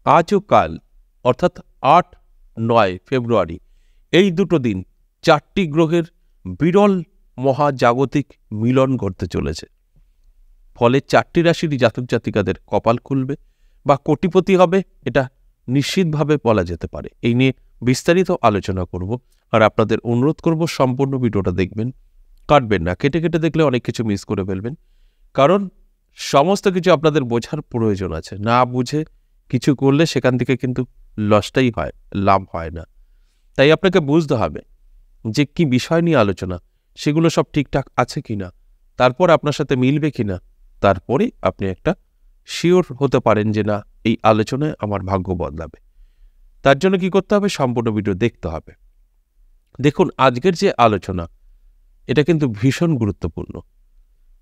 আজ ও কাল অর্থাৎ ৮-৯ ফেব্রুয়ারি এই দুটো দিন 4টি গ্রহের বিরল মহাজাগতিক মিলন ঘটতে চলেছে। ফলে 4টি রাশির জাতক জাতিকাদের কপাল খুলবে বা কোটিপতি হবে, এটা নিশ্চিতভাবে বলা যেতে পারে। এই নিয়ে বিস্তারিত আলোচনা করব, আর আপনাদের অনুরোধ করব সম্পূর্ণ ভিডিওটা দেখবেন, কাটবেন না। কেটে কেটে দেখলে অনেক কিছু মিস করে ফেলবেন, কারণ সমস্ত কিছু আপনাদের বোঝার প্রয়োজন আছে। না বুঝে কিছু করলে সেখান থেকে কিন্তু লসটাই হয়, লাভ হয় না। তাই আপনাকে বুঝতে হবে যে কি বিষয় নিয়ে আলোচনা, সেগুলো সব ঠিকঠাক আছে কিনা, তারপর আপনার সাথে মিলবে কিনা, তারপরে আপনি একটা শিওর হতে পারেন যে না, এই আলোচনায় আমার ভাগ্য বদলাবে। তার জন্য কি করতে হবে? সম্পূর্ণ ভিডিও দেখতে হবে। দেখুন, আজকের যে আলোচনা, এটা কিন্তু ভীষণ গুরুত্বপূর্ণ।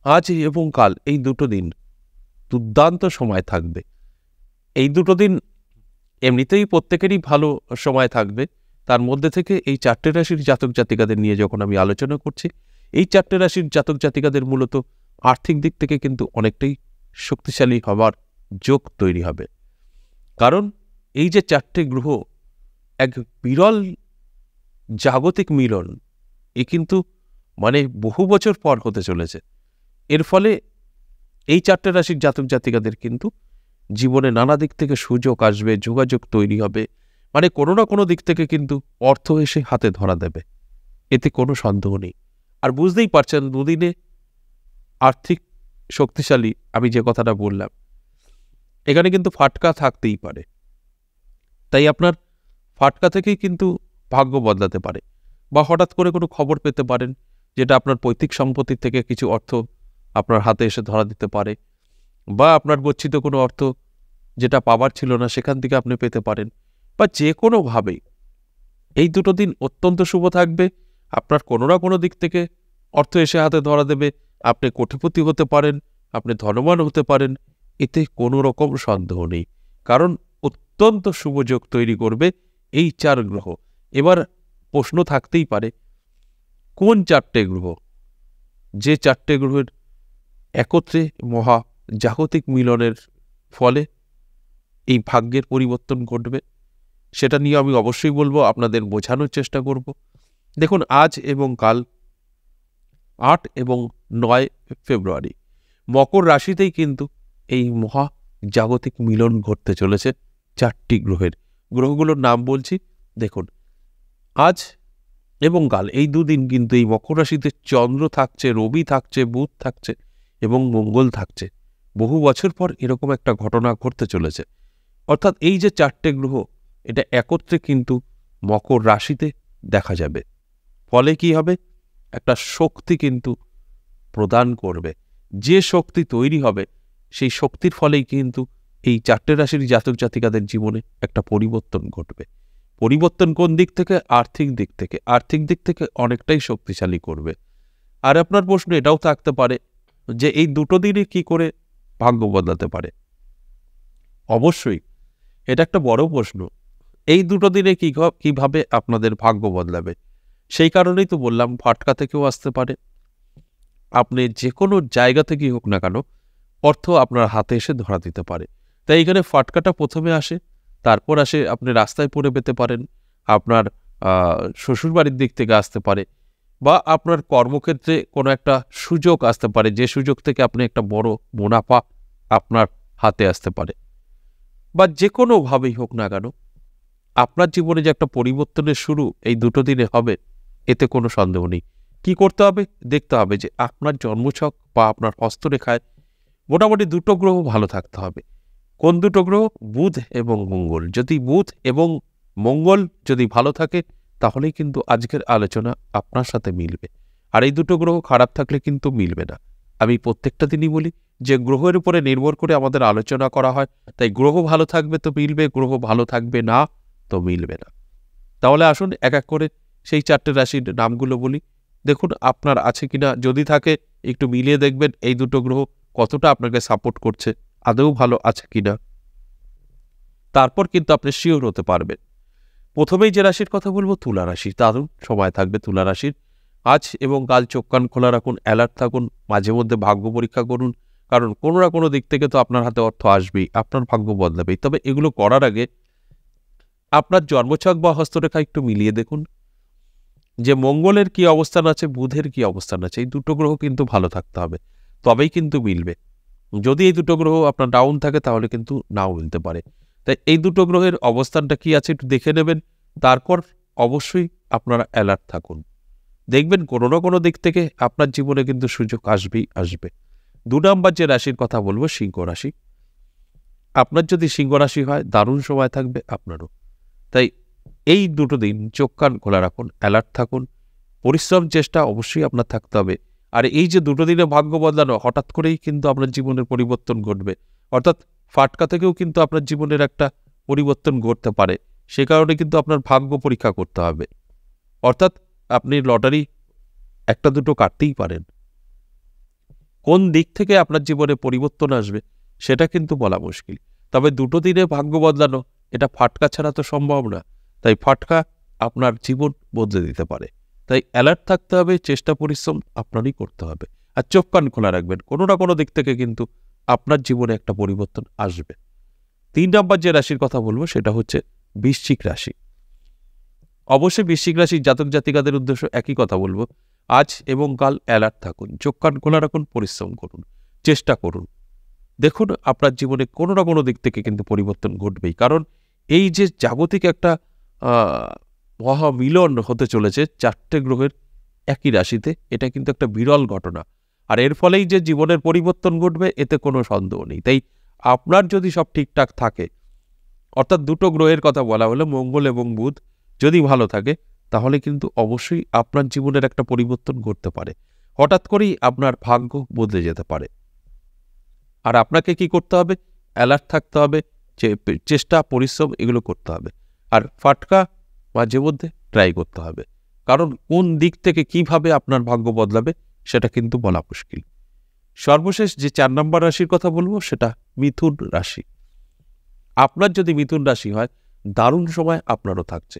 আজ এবং কাল এই দুটো দিন দুর্দান্ত সময় থাকবে। এই দুটো দিন এমনিতেই প্রত্যেকেরই ভালো সময় থাকবে, তার মধ্যে থেকে এই 4টে রাশির জাতক জাতিকাদের নিয়ে যখন আমি আলোচনা করছি, এই 4টে রাশির জাতক জাতিকাদের মূলত আর্থিক দিক থেকে কিন্তু অনেকটাই শক্তিশালী হবার যোগ তৈরি হবে। কারণ এই যে 4টে গ্রহ এক বিরল জাগতিক মিলন, এ কিন্তু মানে বহু বছর পর হতে চলেছে। এর ফলে এই 4টে রাশির জাতক জাতিকাদের কিন্তু জীবনে নানা দিক থেকে সুযোগ আসবে, যোগাযোগ তৈরি হবে, মানে কোনো না কোনো দিক থেকে কিন্তু অর্থ এসে হাতে ধরা দেবে, এতে কোনো সন্দেহ নেই। আর বুঝতেই পারছেন, দুদিনে আর্থিক শক্তিশালী, আমি যে কথাটা বললাম, এখানে কিন্তু ফাটকা থাকতেই পারে। তাই আপনার ফাটকা থেকেই কিন্তু ভাগ্য বদলাতে পারে, বা হঠাৎ করে কোনো খবর পেতে পারেন যেটা আপনার পৈতৃক সম্পত্তি থেকে কিছু অর্থ আপনার হাতে এসে ধরা দিতে পারে, বা আপনার গচ্ছিত কোনো অর্থ যেটা পাবার ছিল না সেখান থেকে আপনি পেতে পারেন, বা যে কোনোভাবেই এই দুটো দিন অত্যন্ত শুভ থাকবে। আপনার কোনো না কোনো দিক থেকে অর্থ এসে হাতে ধরা দেবে, আপনি কোটিপতি হতে পারেন, আপনি ধনবান হতে পারেন, এতে কোনো রকম সন্দেহ নেই। কারণ অত্যন্ত শুভ যোগ তৈরি করবে এই 4 গ্রহ। এবার প্রশ্ন থাকতেই পারে, কোন 4টে গ্রহ? যে 4টে গ্রহের একত্রে মহা জাগতিক মিলনের ফলে এই ভাগ্যের পরিবর্তন ঘটবে, সেটা নিয়ে আমি অবশ্যই বলবো, আপনাদের বোঝানোর চেষ্টা করব। দেখুন, আজ এবং কাল 8 এবং 9 ফেব্রুয়ারি মকর রাশিতেই কিন্তু এই মহা জাগতিক মিলন ঘটতে চলেছে 4টি গ্রহের। গ্রহগুলোর নাম বলছি। দেখুন, আজ এবং কাল এই দুদিন কিন্তু এই মকর রাশিতে চন্দ্র থাকছে, রবি থাকছে, বুধ থাকছে এবং মঙ্গল থাকছে। বহু বছর পর এরকম একটা ঘটনা ঘটতে চলেছে। অর্থাৎ এই যে 4টে গ্রহ, এটা একত্রে কিন্তু মকর রাশিতে দেখা যাবে। ফলে কি হবে? একটা শক্তি কিন্তু প্রদান করবে। যে শক্তি তৈরি হবে, সেই শক্তির ফলেই কিন্তু এই 4টে রাশির জাতক জাতিকাদের জীবনে একটা পরিবর্তন ঘটবে। পরিবর্তন কোন দিক থেকে? আর্থিক দিক থেকে। আর্থিক দিক থেকে অনেকটাই শক্তিশালী করবে। আর আপনার প্রশ্ন এটাও থাকতে পারে যে এই দুটো দিনে কি করে ভাগ্য বদলাতে পারে? অবশ্যই এটা একটা বড় প্রশ্ন। এই দুটো দিনে কিভাবে আপনাদের ভাগ্য বদলাবে? সেই কারণেই তো বললাম, ফাটকা থেকেও আসতে পারে। আপনি যে কোনো জায়গা থেকেই হোক না কেন, অর্থ আপনার হাতে এসে ধরা দিতে পারে। তাই এখানে ফাটকাটা প্রথমে আসে, তারপর আসে আপনি রাস্তায় পড়ে পেতে পারেন, আপনার শ্বশুরবাড়ির দিক থেকে আসতে পারে, বা আপনার কর্মক্ষেত্রে কোনো একটা সুযোগ আসতে পারে, যে সুযোগ থেকে আপনি একটা বড় মুনাফা আপনার হাতে আসতে পারে। বা যে কোনোভাবেই হোক না কেন, আপনার জীবনে যে একটা পরিবর্তনের শুরু এই দুটো দিনে হবে, এতে কোনো সন্দেহ নেই। কি করতে হবে? দেখতে হবে যে আপনার জন্মছক বা আপনার হস্তরেখায় মোটামুটি দুটো গ্রহ ভালো থাকতে হবে। কোন দুটো গ্রহ? বুধ এবং মঙ্গল। যদি বুধ এবং মঙ্গল যদি ভালো থাকে, তাহলেই কিন্তু আজকের আলোচনা আপনার সাথে মিলবে। আর এই দুটো গ্রহ খারাপ থাকলে কিন্তু মিলবে না। আমি প্রত্যেকটা দিনই বলি যে গ্রহের উপরে নির্ভর করে আমাদের আলোচনা করা হয়, তাই গ্রহ ভালো থাকবে তো মিলবে, গ্রহ ভালো থাকবে না তো মিলবে না। তাহলে আসুন এক এক করে সেই 4টে রাশির নামগুলো বলি। দেখুন আপনার আছে কিনা, যদি থাকে একটু মিলিয়ে দেখবেন এই দুটো গ্রহ কতটা আপনাকে সাপোর্ট করছে, আদৌ ভালো আছে কিনা, তারপর কিন্তু আপনি শিওর হতে পারবেন। প্রথমেই যে রাশির কথা বলবো, তুলা রাশি। দারুণ সময় থাকবে তুলা রাশির। আজ এবং কাল চোখ কান খোলা রাখুন, অ্যালার্ট থাকুন, মাঝে মধ্যে ভাগ্য পরীক্ষা করুন, কারণ কোনো না কোনো দিক থেকে তো আপনার হাতে অর্থ আসবেই, আপনার ভাগ্য বদলাবেই। তবে এগুলো করার আগে আপনার জন্মছক বা হস্তরেখা একটু মিলিয়ে দেখুন যে মঙ্গলের কি অবস্থান আছে, বুধের কি অবস্থান আছে। এই দুটো গ্রহ কিন্তু ভালো থাকতে হবে, তবেই কিন্তু মিলবে। যদি এই দুটো গ্রহ আপনার ডাউন থাকে তাহলে কিন্তু নাও মিলতে পারে। তাই এই দুটো গ্রহের অবস্থানটা কি আছে একটু দেখে নেবেন, তারপর অবশ্যই আপনারা অ্যালার্ট থাকুন। দেখবেন কোনো না কোনো দিক থেকে আপনার জীবনে কিন্তু সুযোগ আসবেই আসবে। 2 নাম্বার যে রাশির কথা বলবো, সিংহ রাশি। আপনার যদি সিংহ রাশি হয়, দারুণ সময় থাকবে আপনারও। তাই এই দুটো দিন চোখ কান খোলা রাখুন, অ্যালার্ট থাকুন, পরিশ্রম চেষ্টা অবশ্যই আপনার থাকতে হবে। আর এই যে দুটো দিনে ভাগ্য বদলানো, হঠাৎ করেই কিন্তু আপনার জীবনের পরিবর্তন ঘটবে, অর্থাৎ ফাটকা থেকেও কিন্তু আপনার জীবনের একটা পরিবর্তন ঘটতে পারে। সে কারণে কিন্তু আপনার ভাগ্য পরীক্ষা করতে হবে, অর্থাৎ আপনি লটারি একটা দুটো কাটতেই পারেন। কোন দিক থেকে আপনার জীবনে পরিবর্তন আসবে সেটা কিন্তু বলা মুশকিল। তবে দুটো দিনে ভাগ্য বদলানো এটা ফাটকা ছাড়া তো সম্ভব না। তাই ফাটকা আপনার জীবন বদলে দিতে পারে। তাই অ্যালার্ট থাকতে হবে, চেষ্টা পরিশ্রম আপনারই করতে হবে। আর চোখ কান খোলা রাখবেন, কোনো না কোনো দিক থেকে কিন্তু আপনার জীবনে একটা পরিবর্তন আসবে। 3 নাম্বার যে রাশির কথা বলবো সেটা হচ্ছে বৃশ্চিক রাশি। অবশ্যই বৃশ্চিক রাশির জাতক জাতিকাদের উদ্দেশ্য একই কথা বলবো, আজ এবং কাল অ্যালার্ট থাকুন, চোখ কান খোলা রাখুন, পরিশ্রম করুন, চেষ্টা করুন। দেখুন আপনার জীবনে কোনো না কোনো দিক থেকে কিন্তু পরিবর্তন ঘটবেই। কারণ এই যে জাগতিক একটা মহামিলন হতে চলেছে 4টে গ্রহের একই রাশিতে, এটা কিন্তু একটা বিরল ঘটনা। আর এর ফলেই যে জীবনের পরিবর্তন ঘটবে এতে কোনো সন্দেহ নেই। তাই আপনার যদি সব ঠিকঠাক থাকে, অর্থাৎ দুটো গ্রহের কথা বলা হলো মঙ্গল এবং বুধ যদি ভালো থাকে, তাহলে কিন্তু অবশ্যই আপনার জীবনের একটা পরিবর্তন ঘটতে পারে। হঠাৎ করেই আপনার ভাগ্য বদলে যেতে পারে। আর আপনাকে কি করতে হবে? অ্যালার্ট থাকতে হবে, চেষ্টা পরিশ্রম এগুলো করতে হবে। আর ফাটকা মাঝে মধ্যে ট্রাই করতে হবে, কারণ কোন দিক থেকে কিভাবে আপনার ভাগ্য বদলাবে সেটা কিন্তু বলা মুশকিল। সর্বশেষ যে 4 নম্বর রাশির কথা বলবো সেটা মিথুন রাশি। আপনার যদি মিথুন রাশি হয়, দারুণ সময় আপনারও থাকছে।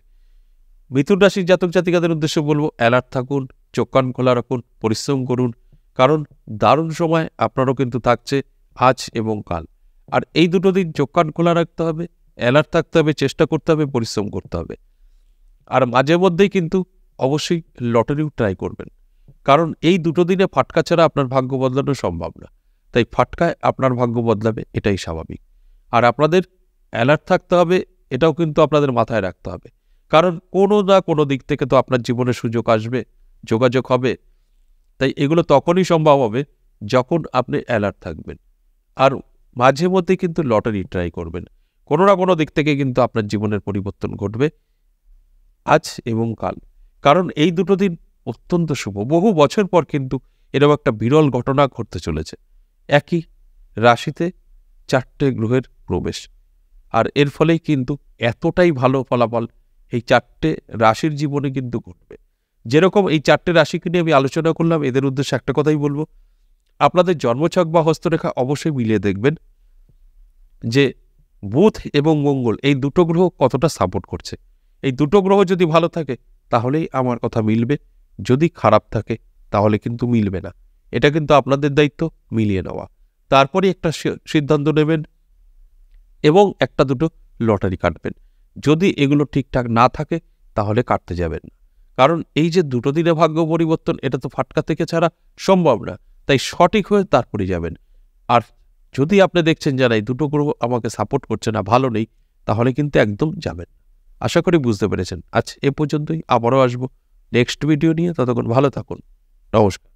মিথুন রাশির জাতক জাতিকাদের উদ্দেশ্যে বলবো, অ্যালার্ট থাকুন, চোখ কান খোলা রাখুন, পরিশ্রম করুন, কারণ দারুণ সময় আপনারও কিন্তু থাকছে আজ এবং কাল। আর এই দুটো দিন চোখ কান খোলা রাখতে হবে, অ্যালার্ট থাকতে হবে, চেষ্টা করতে হবে, পরিশ্রম করতে হবে। আর মাঝে মধ্যেই কিন্তু অবশ্যই লটারিও ট্রাই করবেন, কারণ এই দুটো দিনে ফাটকা ছাড়া আপনার ভাগ্য বদলানো সম্ভব না। তাই ফাটকায় আপনার ভাগ্য বদলাবে, এটাই স্বাভাবিক। আর আপনাদের অ্যালার্ট থাকতে হবে, এটাও কিন্তু আপনাদের মাথায় রাখতে হবে, কারণ কোনো না কোনো দিক থেকে তো আপনার জীবনে সুযোগ আসবে, যোগাযোগ হবে। তাই এগুলো তখনই সম্ভব হবে যখন আপনি অ্যালার্ট থাকবেন। আর মাঝে মধ্যে কিন্তু লটারি ট্রাই করবেন, কোনো না কোনো দিক থেকে কিন্তু আপনার জীবনের পরিবর্তন ঘটবে আজ এবং কাল। কারণ এই দুটো দিন অত্যন্ত শুভ। বহু বছর পর কিন্তু এরকম একটা বিরল ঘটনা ঘটতে চলেছে, একই রাশিতে 4টে গ্রহের প্রবেশ। আর এর ফলেই কিন্তু এতটাই ভালো ফলাফল এই 4টে রাশির জীবনে কিন্তু ঘটবে। যেরকম এই 4টে রাশিকে নিয়ে আমি আলোচনা করলাম, এদের উদ্দেশ্যে একটা কথাই বলবো, আপনাদের জন্মছক বা হস্তরেখা অবশ্যই মিলিয়ে দেখবেন যে বুধ এবং মঙ্গল এই দুটো গ্রহ কতটা সাপোর্ট করছে। এই দুটো গ্রহ যদি ভালো থাকে তাহলেই আমার কথা মিলবে, যদি খারাপ থাকে তাহলে কিন্তু মিলবে না। এটা কিন্তু আপনাদের দায়িত্ব মিলিয়ে নেওয়া, তারপরে একটা সিদ্ধান্ত নেবেন এবং একটা দুটো লটারি কাটবেন। যদি এগুলো ঠিকঠাক না থাকে তাহলে কাটতে যাবেন না, কারণ এই যে দুটো দিনে ভাগ্য পরিবর্তন এটা তো ফাটকা থেকে ছাড়া সম্ভব না। তাই সঠিক হয়ে তারপরে যাবেন। আর যদি আপনি দেখছেন যে না এই দুটো গ্রহ আমাকে সাপোর্ট করছে না, ভালো নেই, তাহলে কিন্তু একদম যাবেন। আশা করি বুঝতে পেরেছেন। আজ এ পর্যন্তই, আবারও আসবো নেক্সট ভিডিও নিয়ে। ততক্ষণ ভালো থাকুন, নমস্কার।